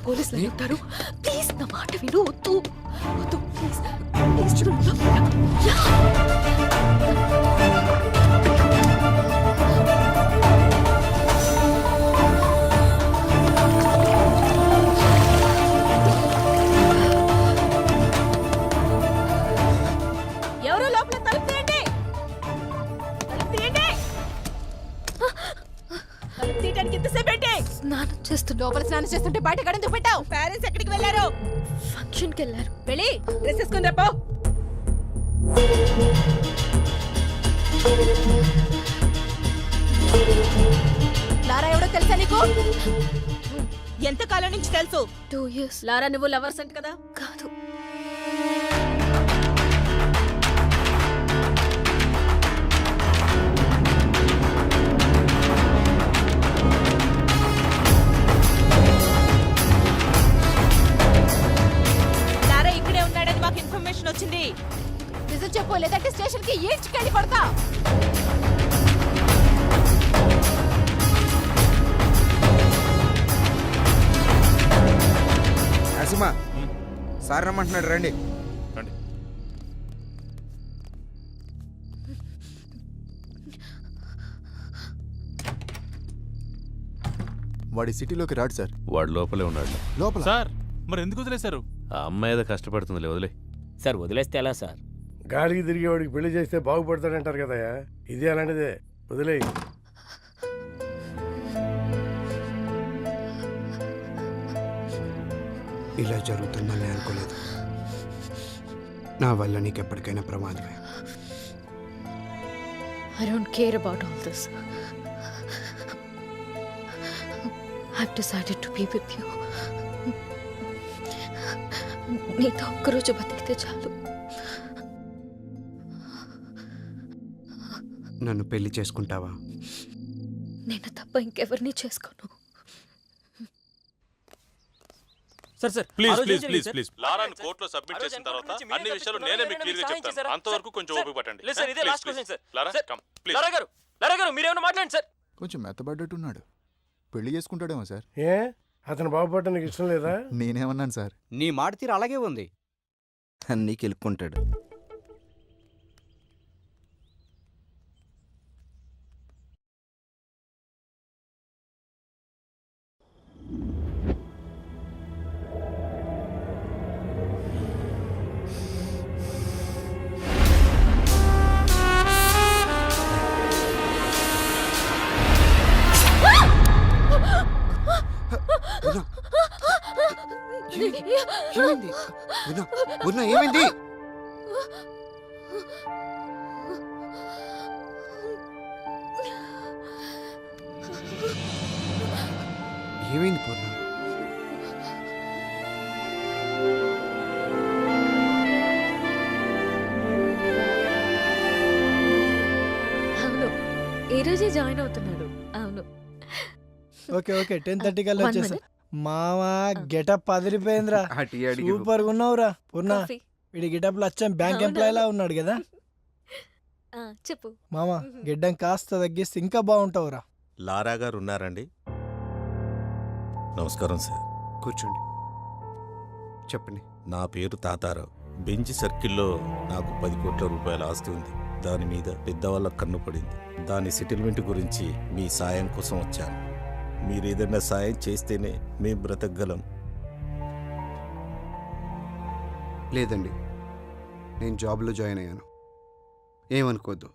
పోలీసులు ఉంటారు. ప్లీజ్ నా మాట విను. వద్దు వద్దు ప్లీజ్ ప్లీజ్ చూడు. ఎవరో లోపల తలుపు తీయండి. తలుపు తీయండి. తలుపు తీయడానికి ఎంతసేపు ఏంటి? స్నానం చేస్తున్నా. లోపల స్నానం చేస్తుంటే బయట గడెందుకు పెట్టావు? పేరెంట్స్ ఎక్కడికి వెళ్ళారు? ఫంక్షన్కి వెళ్ళారు. వెళ్ళి డ్రెస్ వేసుకుని రాపో. లారా ఎవడో తెలుసా నీకు? ఎంత కాలం నుంచి తెలుసు? 2 years. లారా నువ్వు లవర్స్ అంట కదా? కాదు. లారా ఇక్కడే ఉన్నాడని మాకు ఇన్ఫర్మేషన్ వచ్చింది. నిజం చెప్పు, లేదంటే స్టేషన్ కి ఈడ్చుకెళ్ళి పడతా. నరసింహ సార్ రమ్మంటున్నాడు, రండి. రండి. వాడి సిటీలోకి రాడు సార్. వాడు లోపలే ఉన్నాడు. లోపల సార్ మరి ఎందుకు వదిలేశారు? ఆ అమ్మాయి ఏదో కష్టపడుతుంది, వదిలే. సార్ వదిలేస్తే ఎలా సార్? గాలికి తిరిగేవాడికి పెళ్లి చేస్తే బాగుపడతాడంటారు కదా, ఇది అలాంటిదే. వదిలే. ఇలా జరుగుతుందని అనుకోలేదు. నా వల్ల నీకు ఎప్పటికైనా ప్రమాదమే. I don't care about all this. I've decided to be with you. నీతో ఒక్కరోజు బతికితే చాలు. నన్ను పెళ్లి చేసుకుంటావా? నేను తప్ప ఇంకెవరిని చేసుకోను. Sir sir please please please please లారాను కోర్టులో సబ్మిట్ చేసిన తర్వాత అన్ని విషయాలు నేనే మీకు క్లియర్ గా చెప్తాను. అంతవరకు కొంచెం ఓపిక పట్టండి. లేదు సార్, ఇదే last question sir. Lara come please. Lara గారు మీరేమైనా మాట్లాడండి సార్. కొంచెం మెత్తబడ్డట్టున్నాడు. పెళ్లి చేసుకుంటాడేమో సార్. ఏ అతను బాగుపడటం నీకు ఇష్టం లేదా? నేనేమన్నాను సార్? నీ మాట తీరు అలాగే ఉంది. అన్నీ కెలుక్కుంటాడు. ఏమైంది? ఏమైంది? ఏమైంది పూర్ణ? అవును, ఈ రోజే జాయిన్ అవుతున్నాడు. అవును. ఓకే 10:30 కల్లా వచ్చేసా. మావా గెటప్ అదిరిపోయిందిరా. సూపర్ గా ఉన్నావురా పూర్ణ. వీడి గెటప్ లో వచ్చాం బ్యాంక్ ఎంప్లాయ్ లా ఉన్నాడు కదా. చెప్పు మామా, గిడ్డం కాస్త తగ్గిస్తే ఇంకా బాగుంటావురా. లారా గారు ఉన్నారండి? నమస్కారం సార్. కూర్చోండి, చెప్పండి. నా పేరు తాతారావు. బెంచ్ సర్కిల్లో నాకు 10 కోట్ల రూపాయల ఆస్తి ఉంది. దాని మీద పెద్దవాళ్ళ కన్ను పడింది. దాని సెటిల్మెంట్ గురించి మీ సాయం కోసం వచ్చాను. మీరు ఏదైనా సాయం చేస్తేనే మేము బ్రతకగలం. లేదండి, నేను జాబ్లో జాయిన్ అయ్యాను, ఏమనుకోద్దు.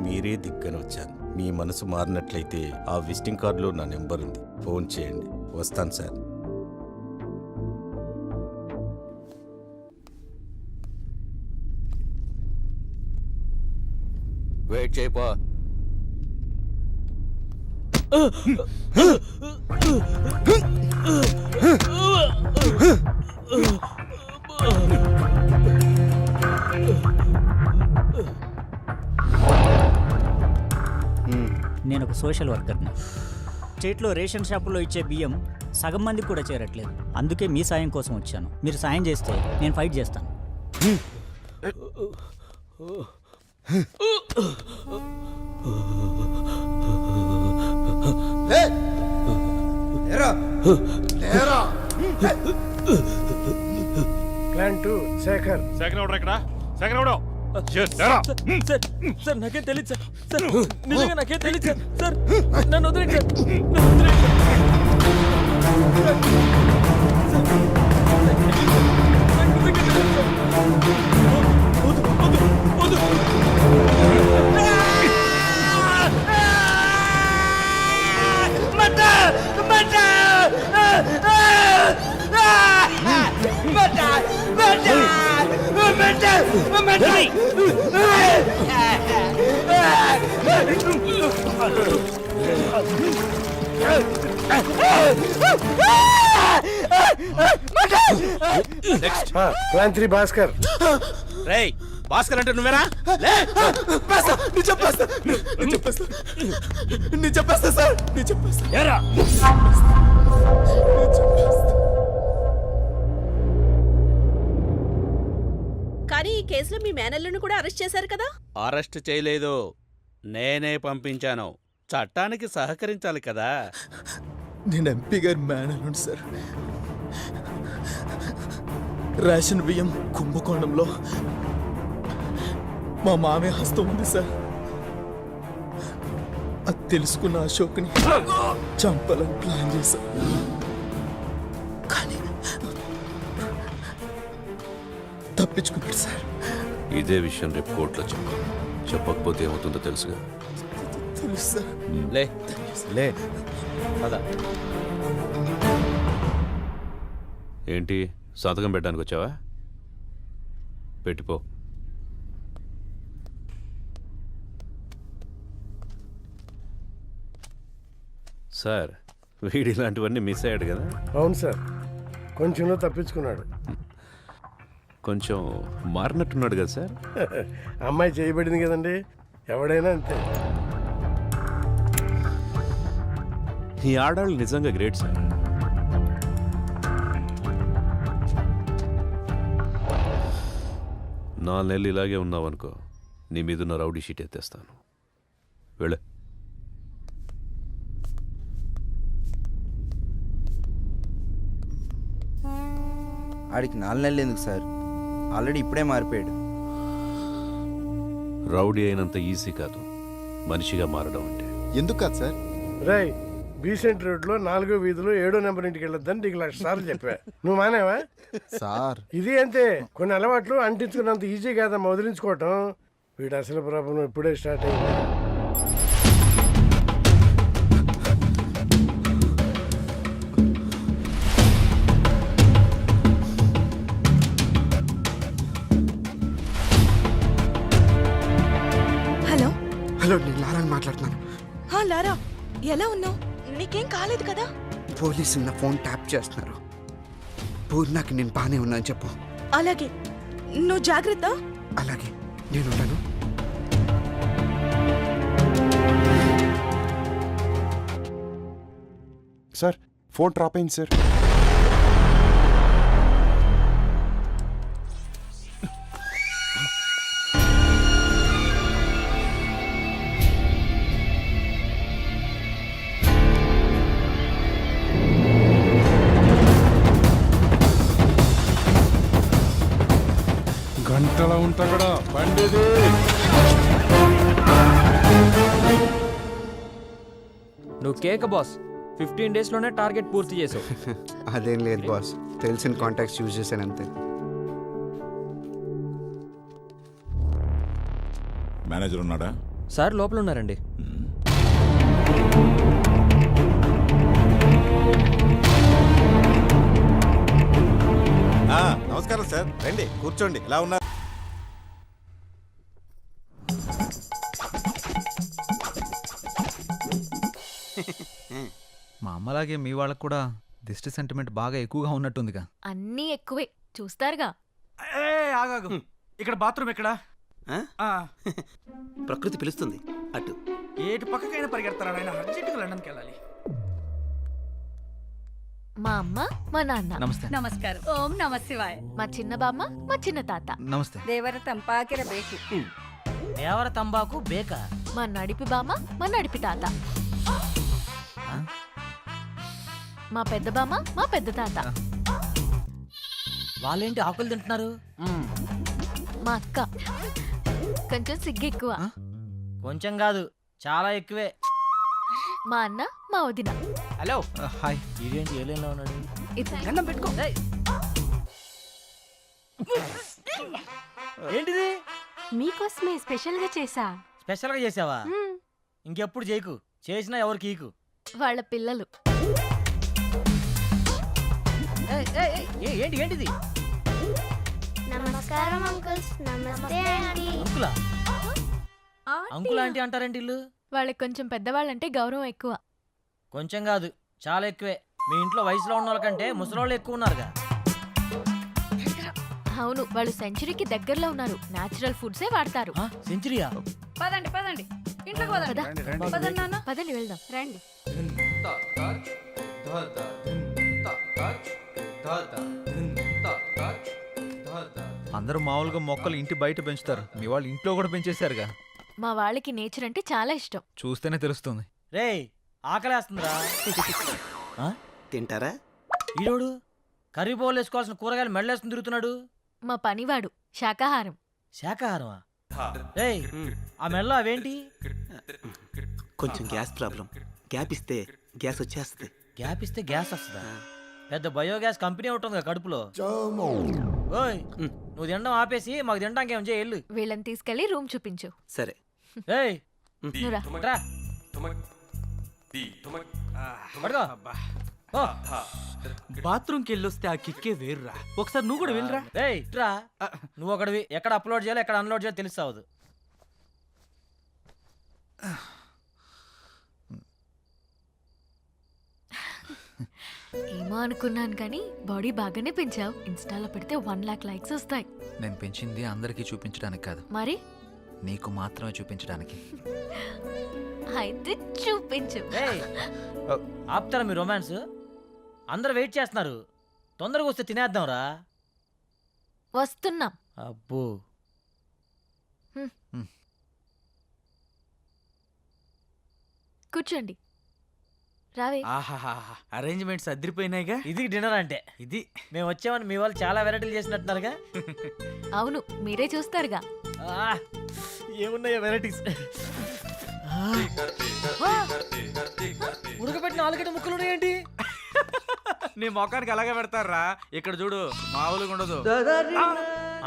మీరే దిగ్గని వచ్చాను. మీ మనసు మారినట్లయితే ఆ విజిటింగ్ కార్డులో నా నెంబర్ ఉంది, ఫోన్ చేయండి. వస్తాను సార్. వెయిట్ చేయపో. నేను ఒక సోషల్ వర్కర్ని. స్టేట్లో రేషన్ షాపుల్లో ఇచ్చే బియ్యం సగం మందికి కూడా చేరట్లేదు. అందుకే మీ సాయం కోసం వచ్చాను. మీరు సాయం చేస్తే నేను ఫైట్ చేస్తాను. ప్లాన్ 2 శేఖర్. సెకండ్ ఆర్డర్ ఇక్కడ సెకండ్ ఆర్డర్ సార్ నాకేం తెలియదు సార్. సార్ నిజంగా నాకేం తెలియదు సార్. సార్ నన్ను వదిలేండి సార్. నన్ను వదిలేండి సార్. నాకు నిజంగా తెలియదు సార్. వద్దు, వద్దు, వద్దు. ప్లాన్ 3 భాస్కర్. రేయ్ భాస్కర్ అంటే నువ్వేనా? కానీ ఈ కేసులో మీ మేనల్లును కూడా అరెస్ట్ చేశారు కదా? అరెస్ట్ చేయలేదు, నేనే పంపించాను. చట్టానికి సహకరించాలి కదా. నేను ఎంపీ గారి మేనల్లుండి సార్. రేషన్ బియ్యం కుంభకోణంలో మా మామయ్య హస్తం ఉంది సార్. అది తెలుసుకున్న అశోక్ని చంపాలని ప్లాన్ చేశా. కానీ తప్పించుకున్నాడు సార్. ఇదే విషయం రేపు కోర్టులో చెప్పకపోతే ఏమవుతుందో తెలుసుగా. తెలుసు సార్. లే లే పద. ఏంటి సంతకం పెట్టడానికి వచ్చావా? పెట్టిపో. సార్ వీడి ఇలాంటివన్నీ మిస్ అయ్యాడు కదా. అవును సార్, కొంచెంలో తప్పించుకున్నాడు. కొంచెం మారినట్టున్నాడు కదా సార్. అమ్మాయి చేయబడింది కదండి, ఎవడైనా అంతే. ఈ ఆడాళ్ళు నిజంగా గ్రేట్ సార్. నాలుగు నెలలు ఇలాగే ఉన్నావనుకో, నీ మీదున్న రౌడీ షీట్ ఎత్తేస్తాను. వెళ్ళే. ఆడికి 4 నెలలు ఎందుకు సార్? ఆల్రెడీ ఇప్పుడే మారిపోయాడు. రౌడీ అయినంత ఈజీ కాదు మనిషిగా మారడం అంటే. ఎందుకు కాదు సార్? రై బీసెంట్ రోడ్లో 4వ వీధిలో 7వ నెంబర్ ఇంటికి వెళ్ళొద్దని నీకు 1,00,000 సార్లు చెప్పా. నువ్వు మానేవా? సార్ ఇది అంతే, కొన్ని అలవాట్లు అంటించుకున్నంత ఈజీ కాదమ్మా వదిలించుకోవటం. వీడు అసలు ప్రాబ్లం ఇప్పుడే స్టార్ట్ అయింది. హలో హలో, నేను లారాని మాట్లాడుతున్నాను. లారా, ఎలా ఉన్నావు? నీకేం కాలేదు కదా? పోలీసులు నా ఫోన్ ట్యాప్ చేస్తున్నారు. పూర్ణకి నేను బాగానే ఉన్నాను చెప్పు. అలాగే, నువ్వు జాగ్రత్త. అలాగే, నేను ఉంటాను. సార్ ఫోన్ డ్రాప్ అయింది సార్. గంటలా ఉంటా కూడా బండిది. నువ్వు కేక బాస్. 15 days లోనే టార్గెట్ పూర్తి చేసావు. అదేం లేదు బాస్, తెలిసిన కాంటాక్ట్స్ యూజ్ చేశాను అంతే. మేనేజర్ ఉన్నాడా? సార్ లోపల ఉన్నారండి. నమస్కారం సార్, రండి కూర్చోండి. ఎలా ఉన్నారు? మా అమ్మలాగే మీ వాళ్ళకు కూడా దిష్టి సెంటిమెంట్ బాగా ఎక్కువగా ఉన్నట్టుందిగా. అన్నీ ఎక్కువే, చూస్తారుగా. ఆగాగు, ఇక్కడ బాత్రూమ్ ఎక్కడా? ప్రకృతి పిలుస్తుంది అటు. ఏటు పక్కకైనా పరిగెడతారా నాయన? అర్జెంటుగా లండన్కి వెళ్ళాలి. మా అమ్మ, మా నాన్న. నమస్తే. నమస్కారం. ఓం నమ శివాయ. మా చిన్న బామ్మ, మా చిన్న తాత. నమస్తే. దేవర తంపాకిర బేకి. దేవర తంబాకు బేక. మా నడిపి బామ్మ, మా నడిపి తాత. మా పెద్ద బామ్మ మా పెద్ద తాత. వాళ్ళేంటి ఆకులు తింటున్నారు? మా అక్క కొంచెం సిగ్గు ఎక్కువ. కొంచెం కాదు, చాలా ఎక్కువే. మా అన్న మా వదిన. Hello hi. ఇదేంటి ఏలేలా ఉన్నాడు? ఇతను పెట్టుకో. ఏంటిది? మీకోసమే స్పెషల్ గా చేసా. స్పెషల్గా చేసావా? ఇంకెప్పుడు చేయకు, చేసినా ఎవరికి ఈకు. వాళ్ళ పిల్లలు. ఏంటి ఏంటిది? నమస్కారం అంకుల్స్. నమస్తే ఆంటీ. అంకులా? అంకుల్ ఆంటీ అంటారేంటి ఇల్లు? వాళ్ళకి కొంచెం పెద్దవాళ్ళంటే గౌరవం ఎక్కువ. కొంచెం కాదు, చాలా ఎక్కువే. మీ ఇంట్లో వయసులో ఉన్న వాళ్ళకంటే ముసలోళ్ళు ఎక్కువ ఉన్నారుగా. అవును, వాళ్ళు సెంచరీకి దగ్గరలో ఉన్నారు. నేచురల్ ఫుడ్సే వాడతారు. సెంచరీయా? పదండి పదండి, ఇంట్లోకి పదండి. పదండి నాన్న. పదండి వెళ్దాం. రండి. అందరూ మామూలుగా మొక్కలు ఇంటి బయట పెంచుతారు, మీ వాళ్ళు ఇంట్లో కూడా పెంచేశారుగా. మా వాళ్ళకి నేచర్ అంటే చాలా ఇష్టం. చూస్తేనే తెలుస్తుంది. రేయ్, ఆకలేస్తుందిరా. తింటారా? ఈడోడు కర్రీ బౌల్ వేసుకోవాల్సిన కూరగాయలు మెడలేసుకుని తిరుగుతున్నాడు. మా పనివాడు శాకాహారం. శాకాహారమా? రేయ్, ఆ మెడలో అవేంటి? కొంచెం గ్యాస్ ప్రాబ్లం. గ్యాప్ ఇస్తే గ్యాస్ వచ్చేస్తుంది. గ్యాప్ ఇస్తే గ్యాస్ వస్తుందా? పెద్ద బయోగ్యాస్ కంపెనీ ఉంటుంది కడుపులో. ఓయ్, నువ్వు తినడం ఆపేసి మాకు తినడానికి ఏం చేయాలి? వీళ్ళని తీసుకెళ్లి రూమ్ చూపించు. సరే. ఏయ్, నువ్వురా. రా. పడుకో. ఓ. బాత్రూమ్కి వెళ్ళొస్తే ఆ కిక్కే వేర్రా. ఒకసారి నువ్వు కూడా వెళ్ళరా. ఏయ్, రా. నువ్వు ఒకటివి. ఎక్కడ అప్లోడ్ చేయాలో ఎక్కడ అన్లోడ్ చేయాలో తెలుస్తావదు. ఏమో అనుకున్నాను కానీ బాడీ బాగానే పెంచావు. ఇన్స్టాలో పెడితే 1 lakh లైక్స్ వస్తాయి. నేను పెంచింది అందరికీ చూపించడానికి కాదు, మరి నీకు మాత్రమే చూపించడానికి. అయితే చూపించు. ఏయ్, ఆపుతారా మీ రొమాన్స్? అందరు వెయిట్ చేస్తున్నారు. తొందరగా వస్తే తినేద్దాం రా. వస్తున్నాం. అబ్బో, కూర్చోండి. రావే. ఆహాహా, అరేంజ్మెంట్స్ అదిరిపోయినాయిగా. ఇది డిన్నర్ అంటే. ఇది మేము వచ్చామని మీ వాళ్ళు చాలా వెరైటీలు చేసినట్టున్నారుగా. అవును, మీరే చూస్తారుగా. ఏమున్నాయో వెరైటీస్. ఉడకబెట్టిన ఆలుగడ్డ ముక్కలు ఉన్నాయేంటి? నీ మొఖానికి అలాగే పెడతారా. ఇక్కడ చూడు, మామూలుగా ఉండదు.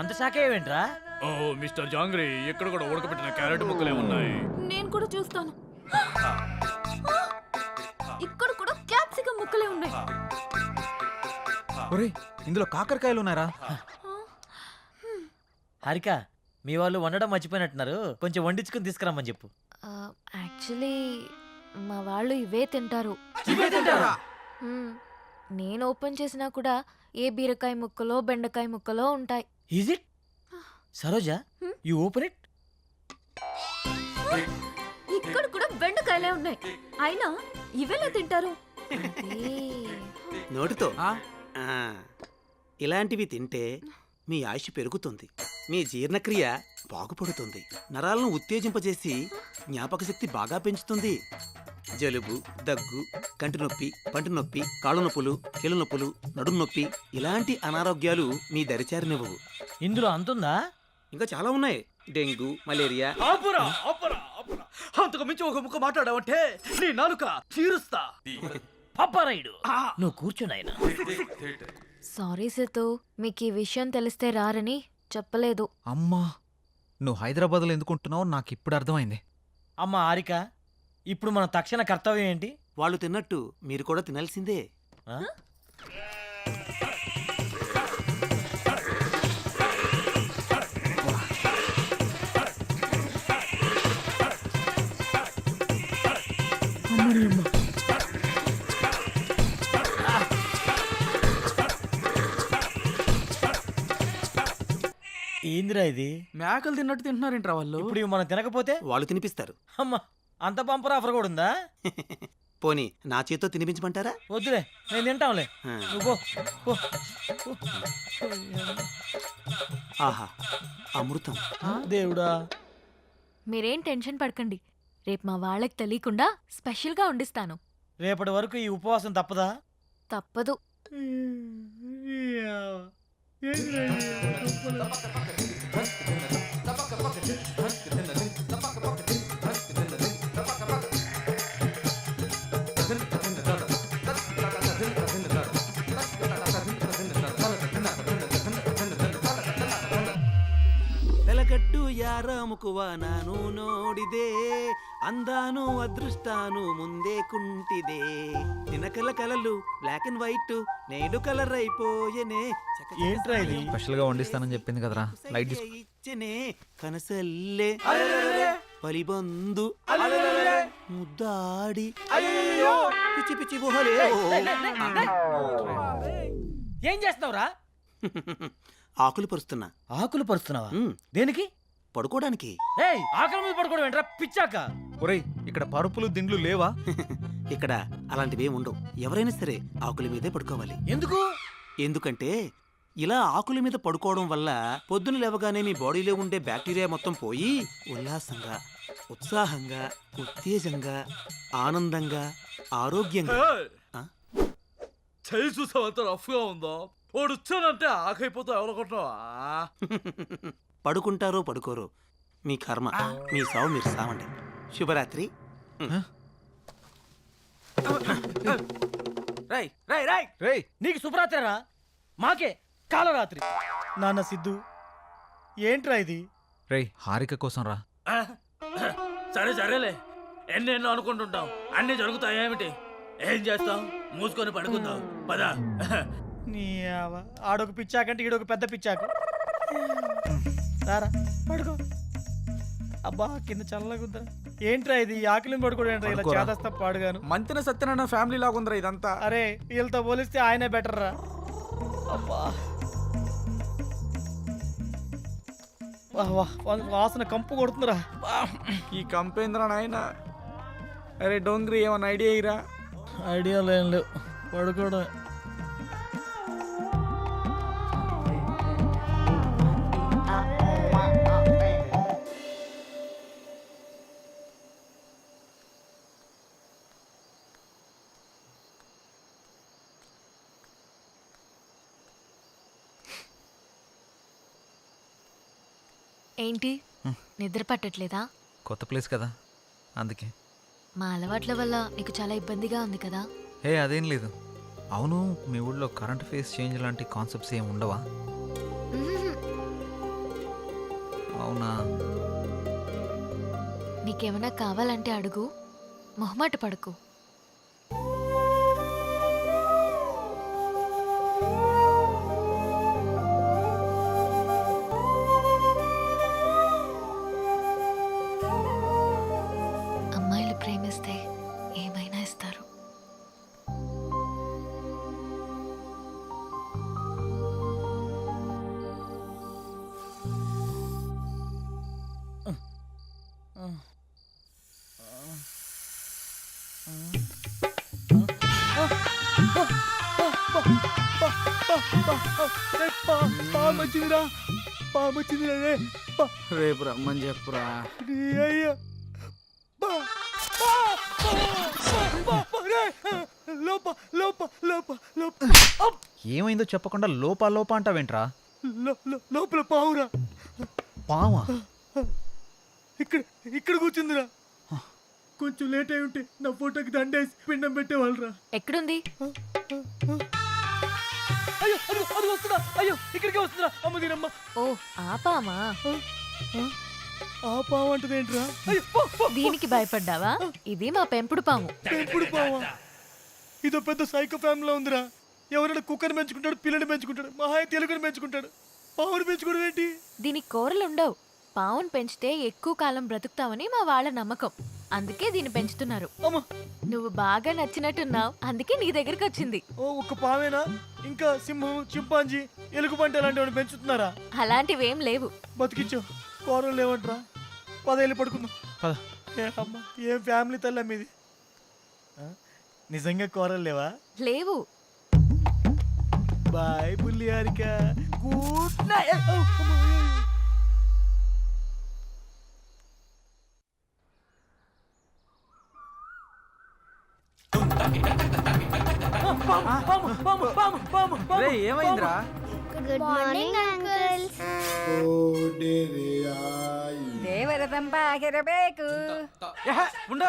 అంత శాఖ ఏమేంట్రా? ఓ మిస్టర్ జాంగ్రీ, ఇక్కడ కూడా ఉడకబెట్టిన క్యారెట్ ముక్కలే ఉన్నాయి. నేను కూడా చూస్తాను. ఇక్కడ కూడా క్యాప్సికం ముక్కలే ఉన్నాయి. ఒరేయ్, ఇందులో కాకరకాయలు ఉన్నారా? హారిక, మీ వాళ్ళు వండడం మర్చిపోయినట్టున్నారు. కొంచెం వండించుకుని తీసుకురమ్మని చెప్పు. యాక్చువల్లీ మా వాళ్ళు ఇవే తింటారు. మ్మ్. నేను ఓపెన్ చేసినా కూడా ఏ బీరకాయ ముక్కలో బెండకాయ ముక్కలో ఉంటాయి. Is it? Saroja, you open it. ఇక్కడ కూడా బెండకాయలే ఉన్నాయి. అయినా ఇవేలా తింటారు? నోటితో. ఇలాంటివి తింటే మీ ఆయుష్ పెరుగుతుంది, మీ జీర్ణక్రియ బాగుపడుతుంది, నరాలను ఉత్తేజింపజేసి జ్ఞాపక శక్తి బాగా పెంచుతుంది. జలుబు, దగ్గు, కంటి నొప్పి, పంటి నొప్పి, కాళ్ళ నొప్పులు, కీళ్ళ నొప్పులు, నడుము నొప్పి ఇలాంటి అనారోగ్యాలు మీ దరిచారినివ్వవు. ఇందులో అంతుందా? ఇంకా చాలా ఉన్నాయి. Dengue, malaria. అంతకు మించి ఒక ముక్క మాట్లాడావంటే నీ నాలుక చీరుస్తా. పాపారాయుడు, నువ్వు కూర్చున్నాయన. సారీ సేతు, మీకు ఈ విషయం తెలిస్తే రారని చెప్పలేదు. అమ్మా, నువ్వు హైదరాబాద్లో ఎందుకుంటున్నావు నాకు ఇప్పుడు అర్థమైంది. అమ్మ హారిక, ఇప్పుడు మన తక్షణ కర్తవ్యం ఏంటి? వాళ్ళు తిన్నట్టు మీరు కూడా తినాల్సిందే. ఆ? ఏందిరా ఇది? మేకలు తిన్నట్టు తింటున్నారేంట్రా వాళ్ళు? ఇప్పుడు ఇవి మనం తినకపోతే వాళ్ళు తినిపిస్తారు. అమ్మా, అంత బంపర్ ఆఫర్ కూడా ఉందా? పోనీ నా చేత్తో తినిపించమంటారా? వద్దులే, నేను తింటాంలే. నువ్వు పో, పో. ఆహా, అమృతం. దేవుడా. మీరేం టెన్షన్ పడకండి. రేపు మా వాళ్ళకి తెలియకుండా స్పెషల్గా వండిస్తాను. రేపటి వరకు ఈ ఉపవాసం తప్పదా? తప్పదు. వెలగట్టు యారాముకువ ನಾನು ನೋಡಿದೆ అందాను అదృష్టాను ముందే కుంటిదే దినకల కలలు బ్లాక్ అండ్ వైట్ నేడు కలర్ అయిపోయనే ఏంట్రా ఇది? స్పెషల్ గా వండిస్తానని చెప్పింది కదరా, లైట్ తీసుకో. ఇచ్చనే కనసల్లే పలిబందు ముద్దాడి పిచ్చి పిచ్చి గుహలే ఏం చేస్తున్నావురా? ఆకులు పరుస్తున్నా. ఆకులు పరుస్తున్నావా? దేనికి? పడుకోవడానికి. ఏయ్, ఆకలి మీద పడుకోవడం ఏంట్రా పిచ్చాక? ఒరేయ్, ఇక్కడ పరుపులు దిండ్లు లేవా? ఇక్కడ అలాంటివి ఉండవు. ఎవరైనా సరే ఆకుల మీదే పడుకోవాలి. ఎందుకు? ఎందుకంటే ఇలా ఆకుల మీద పడుకోవడం వల్ల పొద్దున లేవగానే మీ బాడీలో ఉండే బ్యాక్టీరియా మొత్తం పోయి ఉల్లాసంగా, ఉత్సాహంగా, ఉత్తేజంగా, ఆనందంగా, ఆరోగ్యంగా. చేయి చూసావంత రఫ్గా ఉందో, వాడు వచ్చానంటే ఆకైపోతా ఎవరనుకుంటున్నావా? పడుకుంటారో పడుకోరో మీ కర్మ, మీ సావు మీరు సావండి. శుభరాత్రి. రై రై రై రై, నీకు శుభరాత్రిరా, మాకే కాలరాత్రి. నాన్న సిద్ధు, ఏంట్రా ఇది? రేయ్, హారిక కోసం రా. సరే సరేలే, ఎన్నెన్నో అనుకుంటుంటాం, అన్ని జరుగుతాయేమిటి? ఏం చేస్తాం? మూసుకొని పడుకుందాం పద. నీ ఆడొక పిచ్చాకంటే ఈడొక పెద్ద పిచ్చాకు. రారా పడుకో. అబ్బా కింద చల్లగుందా. ఏంట్రా ఇది? ఆకలిని పడుకోవడం ఏంట్రా ఇలా చేదస్తా పాడుగాను. మంతిన సత్యనారాయణ ఫ్యామిలీ లాగుందిరా ఇదంతా. అరే వీళ్ళతో పోలిస్తే ఆయనే బెటర్ రా. అబ్బా వాసన కంపు కొడుతుందిరా. ఈ కంపేంద్ర నాయన. అరే డోంగ్రీ, ఏమన్నా ఐడియా ఇరా? ఐడియాలు ఏం లేవు, పడుకోవడం. ఏంటి, నిద్ర పట్టట్లేదా? కొత్త ప్లేస్ కదా, అందుకే. మా అలవాట్ల వల్ల నీకు చాలా ఇబ్బందిగా ఉంది కదా? హే అదేం లేదు. అవును, మీ ఊళ్ళో కరెంట్ ఫేస్ చేంజ్ లాంటి కాన్సెప్ట్స్ ఏమి ఉండవా? అవునా? నీకేమైనా కావాలంటే అడుగు, మొహమాట పడకు. అమ్మాయిలు ప్రేమిస్తే ఏమైనా ఇస్తారు. పామొచ్చిందిరా, పామొచ్చిందిరా. రేపు రమ్మని చెప్పురా. ఏమైందో చెప్పకుండా లోపా లోపా అంటావేంట్రా? లోపల పావురా. పావా? ఇక్కడ ఇక్కడ కూర్చుందిరా. కొంచెం లేట్ అయి ఉంటే నా ఫోటోకి దండేసి పిండం పెట్టేవాళ్ళరా. ఎక్కడుంది? అయ్యో అది వస్తుందా? అయ్యో ఇక్కడికే వస్తుందా? అమ్మ దీనమ్మ. ఓ ఆపామా? ఆ పాము అంటదేంట్రా? దీనికి భయపడ్డావా? ఇది మా పెంపుడు పాము. పెంపుడు పావా? ఇదో పెద్ద సైకో ఫ్యామిలీలో ఉందిరా. ఎవరైనా కుక్కని పెంచుకుంటాడు, పిల్లని పెంచుకుంటాడు, మహాయ తెలుగుని పెంచుకుంటాడు. పావుని పెంచుకోవడం ఏంటి? దీనికి కూరలు ఉండవు. పావును పెంచితే ఎక్కువ కాలం బ్రతుకుతావని మా వాళ్ళ నమ్మకం. అందుకే దీన్ని పెంచుతున్నారు. నువ్వు బాగా నచ్చినట్టున్నావు, అందుకే నీ దగ్గరికి వచ్చింది. ఓ ఒక్క పావేనా? ఇంకా సింహం, చింపాంజీ, ఎలుగుబంటి అలాంటివి పెంచుతున్నారా? అలాంటివేం లేవు. బతికించో. కూరలు లేవంట్రా. 10 ఏళ్ళు పడుకుందాం. అమ్మా ఏం ఫ్యామిలీ తల్లి మీది. నిజంగా కూరలు లేవా? లేవు. బాయ్ బుల్లి హారిక. Good night. రే ఏమైందిరా? Good morning uncles. ఉండ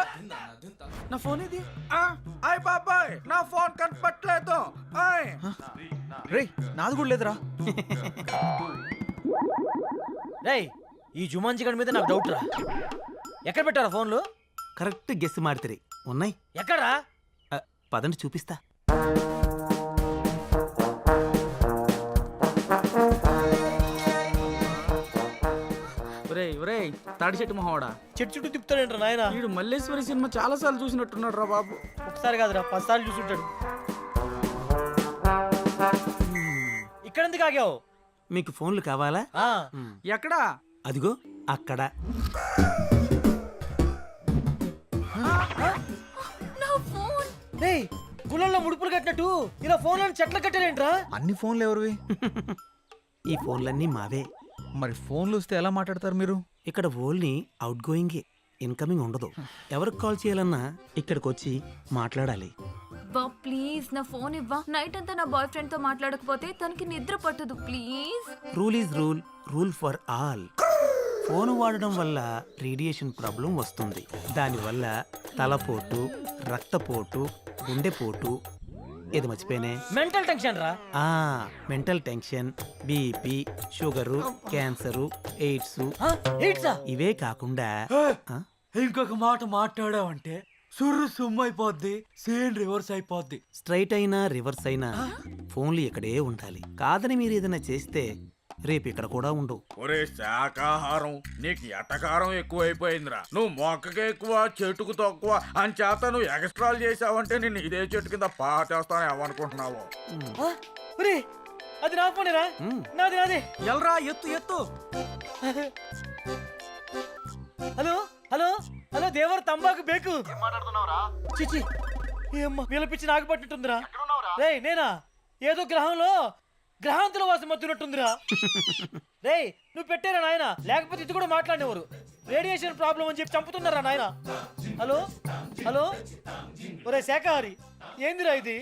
నా ఫోన్ ఇది. ఆయ్ బాబాయ్ నా ఫోన్ కనపట్లేదు. రే నాది కూడా లేదురా. రేయ్ ఈ జుమాన్జీ గడి మీద నాకు డౌట్ రా. ఎక్కడ పెట్టారా ఫోన్లు? కరెక్ట్ గెస్ మాడితే ఉన్నాయి. ఎక్కడా? పదండి చూపిస్తా. ఒరేయ్ ఒరేయ్ తాడి చెట్టు మొహవాడా, చెట్టు చుట్టూ తిప్పుతాడేంట్రా నాయన? వీడు మల్లేశ్వరి సినిమా చాలా సార్లు చూసినట్టున్నాడు రా బాబు. ఒకసారి కాదురా 10 సార్లు చూసుంటాడు. ఇక్కడ ఎందుకు ఆగావు? మీకు ఫోన్లు కావాలా? ఎక్కడా? అదిగో అక్కడ. రేయ్ గుళ్ళల్లో ముడుపులు కట్టినట్టు ఇలా ఫోన్లను చెట్లు కట్టారేంట్రా? అన్ని ఫోన్లు ఎవరివి? ఈ ఫోన్లన్నీ మావే. మరి ఫోన్లు వస్తే ఎలా మాట్లాడతారు మీరు? ఇక్కడ ఓన్లీ అవుట్ గోయింగే, ఇన్కమింగ్ ఉండదు. ఎవరికి కాల్ చేయాలన్నా ఇక్కడికి వచ్చి మాట్లాడాలి. బా ప్లీజ్ నా ఫోన్ ఇవ్వా. నైట్ అంతా నా బాయ్ ఫ్రెండ్ తో మాట్లాడకపోతే తనకి నిద్ర పట్టదు. Please. Rule is rule, rule for all. Phone వాడడం వల్ల రేడియేషన్ ప్రాబ్లం వస్తుంది. దానివల్ల తలపోటు, రక్తపోటు, గుండెపోటు, ఇది మర్చిపోయినే, మెంటల్ టెన్షన్ రా. Mental tension, BP, sugar, cancer, AIDS, ఇవే కాకుండా ఇంకొక మాట మాట్లాడావంటే సుర్రు సుమ్ము అయిపోద్ది, సేన్ రివర్స్ అయిపోద్ది. స్ట్రైట్ అయినా రివర్స్ అయినా ఫోన్లు ఇక్కడే ఉండాలి. కాదని మీరు ఏదైనా చేస్తే రేపు ఇక్కడ కూడా ఉండవు. ఒరే శాకాహారం, నీకు ఎటకారం ఎక్కువైపోయిందిరా. నువ్వు మొక్కకి ఎక్కువ చెట్టుకు తక్కువ అని చేత నువ్వు ఎక్స్ట్రాలు చేసావంటే నేను ఇదే చెట్టు కింద పాటేస్తాను ఏమనుకుంటున్నావు? అది నా ఫోనేరా? నాది నాది. ఎల్రా ఎత్తు ఎత్తు. హలో హలో హలో దేవర్ తంబాకు బేకు. చిచి ఏమ్మా వీళ్ళపిచ్చి నాకు పట్టినట్టుందిరా. రేయ్ నేనా? ఏదో గ్రహంలో గ్రహాంతుల వాసం మత్తున్నట్టుందిరా. రేయ్ నువ్వు పెట్టారా నాయన, లేకపోతే ఇది కూడా మాట్లాడేవారు. రేడియేషన్ ప్రాబ్లం అని చెప్పి చంపుతున్నారా నాయన. హలో హలో ఒరే శాఖాహారి, ఏందిరా ఇది?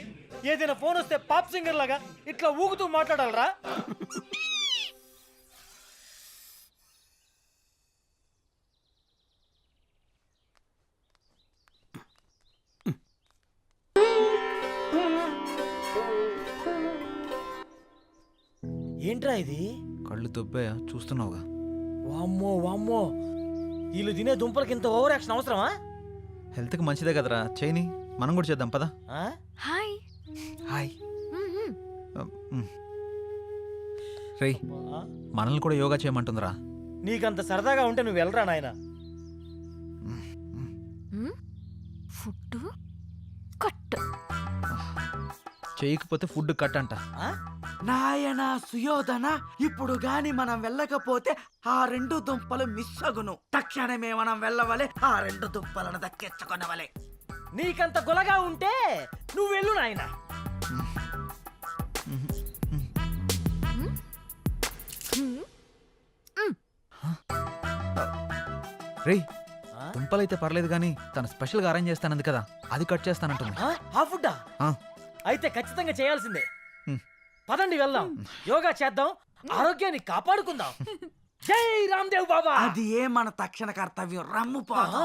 ఏదైనా ఫోన్ వస్తే పాప్ సింగర్ లాగా ఇట్లా ఊగుతూ మాట్లాడాలరా? ఏంట్రా ఇది? కళ్ళు దొబ్బాయా? చూస్తున్నావుగా. వామ్మో వామ్మో, వీళ్ళు తినే దుంపలకి ఇంత ఓవర్ యాక్షన్ అవసరమా? హెల్త్కి మంచిదే కదరా, చేయని. మనం కూడా చేద్దాం పదా. Hi hi. రే మనల్ని కూడా యోగా చేయమంటుందిరా. నీకంత సరదాగా ఉంటే నువ్వు వెళ్ళరా నాయన. ఫుడ్ కట్ చేయకపోతే ఫుడ్ కట్ అంట. నాయన సుయోధన, ఇప్పుడు గాని మనం వెళ్ళకపోతే ఆ 2 దుంపలు మిస్ అగును. తక్షణమే మనం వెళ్ళవలే, ఆ 2 దుంపలను దక్కించుకొనవలే. నీకంత గొలగా ఉంటే నువ్వు వెళ్ళు నాయన. రే దుంపలైతే పర్లేదు కానీ తను స్పెషల్ గా అరేంజ్ చేస్తానంది కదా, అది కట్ చేస్తానంటుంది. ఆ ఫుడ్డా? అయితే ఖచ్చితంగా చేయాల్సిందే. పదండి వెళ్దాం, యోగా చేద్దాం, ఆరోగ్యాన్ని కాపాడుకుందాం. జై రామ్దేవ్ బాబా. అది ఏ మన తక్షణ కర్తవ్యం. రమ్ము పోదా.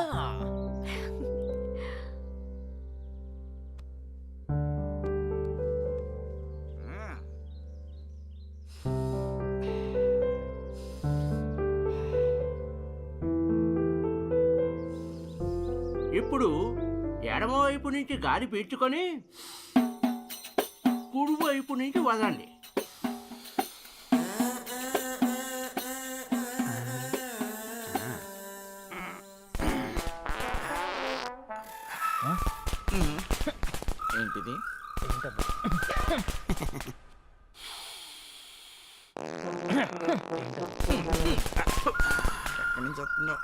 ఇప్పుడు ఎడమవైపు నుంచి గాలి పీల్చుకొని కుడివైపు నుంచి వదండి. ఏంటిది? ఎక్కడి నుంచి వస్తుందో.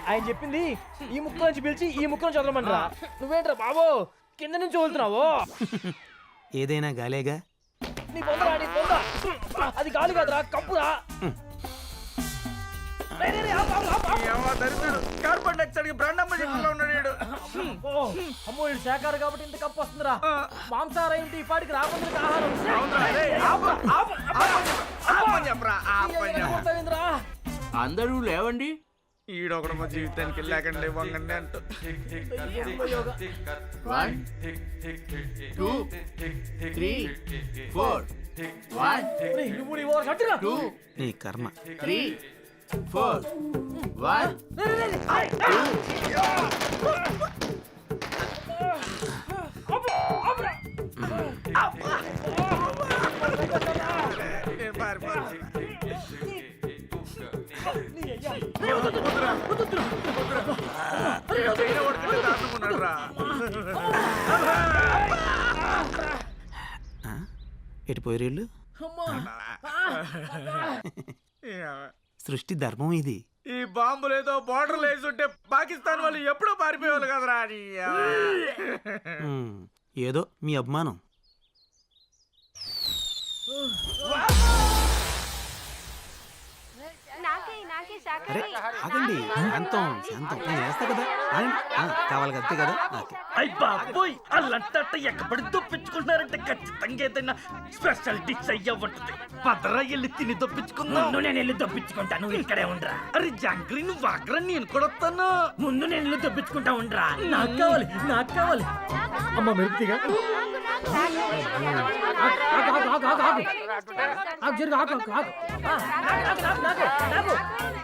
ఆయన చెప్పింది ఈ ముక్క నుంచి పిలిచి ఈ ముక్క నుంచి వదలమంటారా? నువ్వేంట్రా బాబు కింద నుంచి వదులుతున్నావు? ఏదైనా గాలేగా. నీ పొందరా నీ పొంద. అది గాలి కాదురా కప్పురా. కార్బన్ డైఆక్సైడ్ బ్రాండమ్మ చెట్టులో ఉన్నాడు. అమ్మో ఇది శాఖారు కాబట్టి ఇంత కప్పు వస్తుందిరా. మాంసాహారం ఏంటి ఈ పాటికి రాకుండా ఆహారం. అందరూ లేవండి. ఈడొకడు మా జీవితానికి లేకండి వంగండి అంటూ 1 2 3 4 1 నువ్వు నీ ఓవర్ కట్టురా. 2 నీ కర్మ. 3 4 1 ఎటు పోయేళ్ళు? సృష్టి ధర్మం ఇది. ఈ బాంబులేదో బార్డర్లు వేసుంటే పాకిస్తాన్ వాళ్ళు ఎప్పుడో పారిపోయేవాళ్ళు కదరా. ఏదో మీ అభిమానం. అరే ఆగండి, శాంతం శాంతం. నేను వేస్తా కదా, ఆగండి. కావాలి అంతే కదా. నాకే అయ్య బాబోయ్ అల్లంట ఎక్కబడి దొప్పించుకుంటున్నారంటే ఖచ్చితంగా ఏదైనా స్పెషల్ డిష్ అయ్యా ఉంటుంది. పదరా వెళ్ళి తిని దొప్పించుకుందాం. ముందు నేను వెళ్ళి దొప్పించుకుంటా, నువ్వు ఇక్కడే ఉండరా. అరే జాంగ్రీ నువ్వు ఆగ్రా, నేను కూడా వస్తాను. ముందు నేను వెళ్ళి దొప్పించుకుంటా ఉండరా. నాకు కావాలి నాకు కావాలి. అమ్మ మెరుపుగా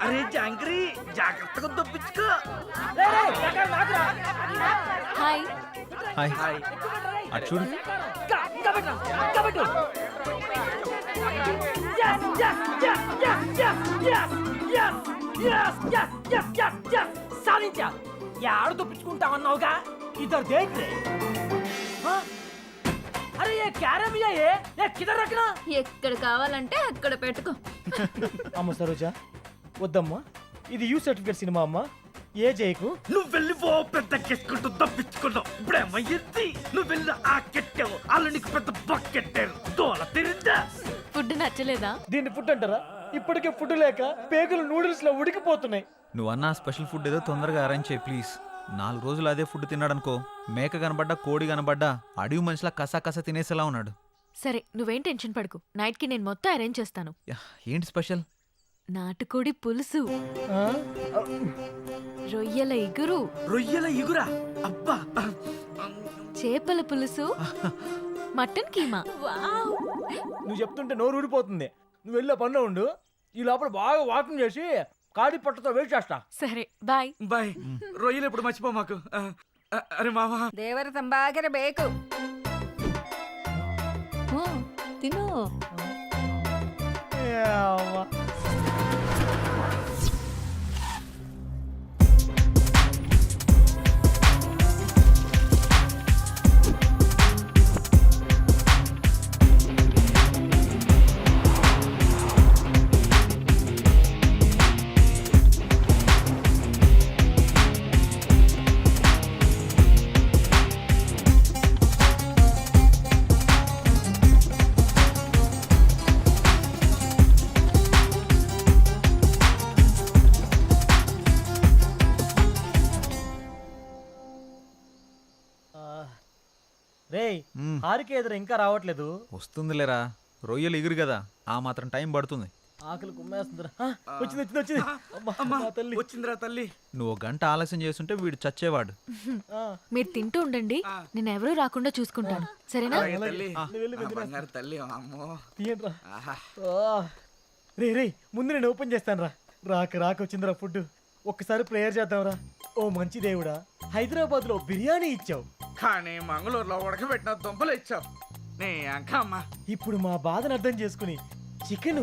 అరే జాంగ్రీ జాగ్రత్తగా దొప్పించుకో. హాయ్. హాయ్. అటు చూడు. సాధించా. యాడు దొప్పించుకుంటా అన్నావుగా. ఇద్దరు దేక్ రే. అరే ఏ క్యారమియా ఏ కిదర్ రఖనా. ఎక్కడ కావాలంటే అక్కడ పెట్టుకో. అమ్మ సరోజా వద్దమ్మా, ఇది యూ సర్టిఫికేట్ సినిమా అమ్మా. ఏ జైకు నువ్వు వెళ్ళి ఓ పెద్ద కెట్టుకుంటూ తప్పించుకున్నావు. ఇప్పుడేమయ్యింది? నువ్వు వెళ్ళి ఆ కెట్టావు, వాళ్ళు నీకు పెద్ద బకెట్టారు. దోల తిరిందా? ఫుడ్ నచ్చలేదా? దీన్ని ఫుడ్ అంటారా? ఇప్పటికే ఫుడ్ లేక పేగులు నూడిల్స్ లో ఉడికిపోతున్నాయి. నువ్వు అన్న స్పెషల్ ఫుడ్ ఏదో తొందరగా అరేంజ్ చేయి ప్లీజ్. 4 రోజులు అదే ఫుడ్ తిన్నాడనుకో, మేక కనబడ్డా కోడి కనబడ్డా అడవి మనిషిలా కసా కసా తినేసేలా ఉన్నాడు. సరే నువ్వేం టెన్షన్ పడకు, నైట్ కి నేను మొత్తం అరేంజ్ చేస్తాను. ఏంటి స్పెషల్? నాటుకోడి పులుసు, రొయ్యల ఇగురు. రొయ్యల ఇగురా? అబ్బా. చేపల పులుసు, మటన్ కీమా. నువ్వు చెప్తుంటే నోరు ఊడిపోతుంది. నువ్వు వెళ్ళే పనిలో ఉండు, ఈ లోపల బాగా వాకింగ్ చేసి కాడి పట్టతో వెయిట్ చేస్తా. సరే బాయ్. బాయ్. రొయ్యలు ఎప్పుడు మర్చిపో మాకు. అరే మావా ದೇವರ ತಂಬಾಗಿರ ಬೇಕು. ತಿನ್ನು. రేయ్ హారిక ఎదురు ఇంకా రావట్లేదు. వస్తుందిలేరా, రొయ్యలు ఎగురు కదా, ఆ మాత్రం టైం పడుతుంది. ఆకలి కుమ్మేస్తుందిరా. వచ్చింది వచ్చింది వచ్చింది. అమ్మా తల్లి వచ్చిందిరా తల్లి. నువ్వు 1 గంట ఆలస్యం చేస్తుంటే వీడు చచ్చేవాడు. మీరు తింటూ ఉండండి, నేను ఎవరూ రాకుండా చూసుకుంటాను. సరేనా? తల్లి అమ్మో తీయండిరా. రే రే ముందు నేను ఓపెన్ చేస్తాను రా. రాక వచ్చిందిరా ఫుడ్. ఒక్కసారి ప్రేయర్ చేద్దాంరా. ఓ మంచి దేవుడా, హైదరాబాద్ లో బిర్యానీ ఇచ్చావు, కానీ మంగళూరులో ఉడకబెట్టిన దుంపలు ఇచ్చావు. నీ అంకమ్మ ఇప్పుడు మా బాధను అర్థం చేసుకుని చికెన్,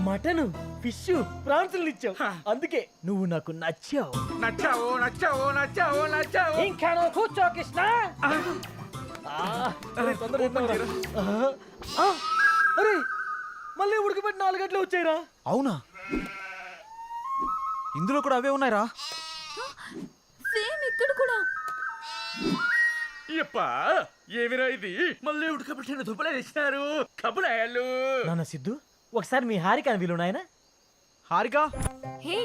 మటన్, ఫిష్, ప్రాన్స్ ఇచ్చావు. అందుకే నువ్వు నాకు నచ్చావు. నచ్చావు నచ్చావు నచ్చావు నచ్చావు. ఇంకా నువ్వు కూర్చో కృష్ణ. అరే మళ్ళీ ఉడకబెట్టి 4 గంటలు వచ్చాయిరా. అవునా? ఇందులో కూడా అవే ఉన్నాయిరా. సేమ్ ఇక్కడ కూడా. ఎప్పా ఏమిరా ఇది మళ్ళీ ఉడకబెట్టిన దుబ్బలే తెచ్చినారు కబులాయాలు నాన్న సిద్ధు ఒకసారి మీ హారిక వీలు నాయన హారిక హే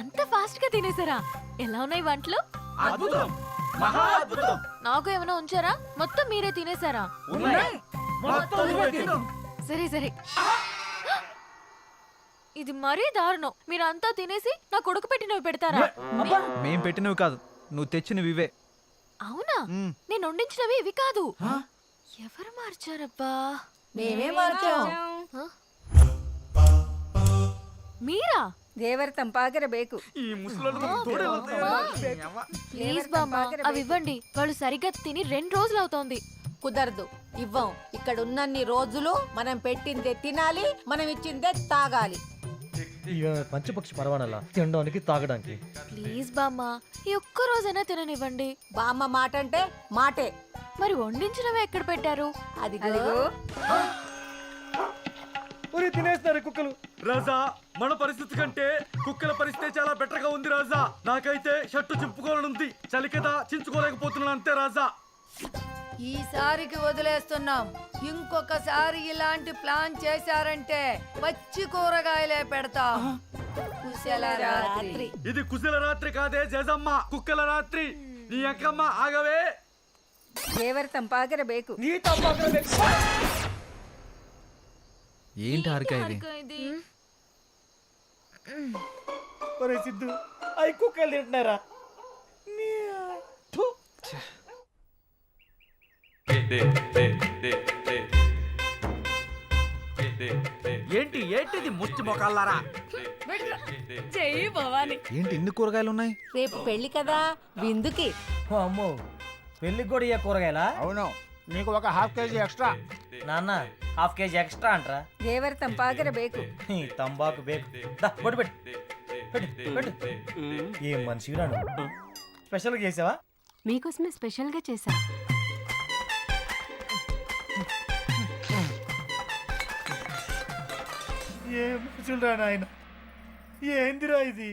అంత ఫాస్ట్ గా తినేసారా? ఎలా ఉన్నాయి వంటలు? అద్భుతం మహా అద్భుతం నాకు ఏమైనా ఉంచారా? మొత్తం మీరే తినేసారా? సరే సరే, ఇది మరీ దారుణం. మీరు అంతా తినేసి నా కొడుకు పెట్టినవి పెడతారా? మేం పెట్టినవి కాదు, నువ్వు తెచ్చినవి ఇవే. అవునా? నేను వండించినవి ఇవి కాదు. ఎవరు మార్చారబ్బా? మేమే మార్చాం. మీరా? దేవర తంపాకర బేకు. ఈ ముసలోళ్ళు ప్లీజ్ బామ్మ, అవి ఇవ్వండి. వాళ్ళు సరిగ్గా తిని 2 రోజులు అవుతోంది. కుదరదు, ఇవ్వం. ఇక్కడ ఉన్నన్ని రోజులు మనం పెట్టిందే తినాలి, మనం ఇచ్చిందే తాగాలి. పంచపక్షి పరవానలా తినడానికి తాగడానికి. ప్లీజ్ బామ్మ, ఈ ఒక్క రోజైనా తిననివ్వండి. బామ్మ మాట అంటే మాటే. మరి వండించినవి ఎక్కడ పెట్టారు? అదిగో తినేస్తారు కుక్కలు. రాజా మన పరిస్థితి కంటే కుక్కల పరిస్థితి చాలా బెటర్ గా ఉంది రాజా. నాకైతే షర్టు చింపుకోవాలనుంది, చలి కదా చించుకోలేకపోతున్నాను అంతే రాజా. ఈసారికి వదిలేస్తున్నాం. ఇంకొకసారి ఇలాంటి ప్లాన్ చేశారంటే పచ్చి కూరగాయలే పెడతాం. కుశల రాత్రి. ఇది కుశల రాత్రి కాదే జేజమ్మ, కుక్కల రాత్రి. నీ అక్కమ్మ ఆగవే. దేవర తంపాకర బేకు. ఏంటి హారిక ఇది? ఒరే సిద్ధు, అవి కుక్కలు తింటున్నారా? ఏంటి ఏంటిది ముచ్చి మొకాలారా? చెయ్యి భవాని. ఏంటి ఇన్ని కూరగాయలు ఉన్నాయి? రేపు పెళ్లి కదా, విందుకి. అమ్మో, పెళ్లికి కూడా ఇయ్య కూరగాయలా? అవును, నీకు ఒక హాఫ్ కేజీ ఎక్స్ట్రా. నాన్న హాఫ్ కేజీ ఎక్స్ట్రా అంటరా? దేవర తంపాకర బేకు. తంబాకు బేకు. బొట్టు పెట్టు. ఏం మనిషి రాను. స్పెషల్గా చేసావా? మీకోసమే స్పెషల్ గా చేశా. ఏం మనుషులు రా నాయన, ఏందిరా ఇది?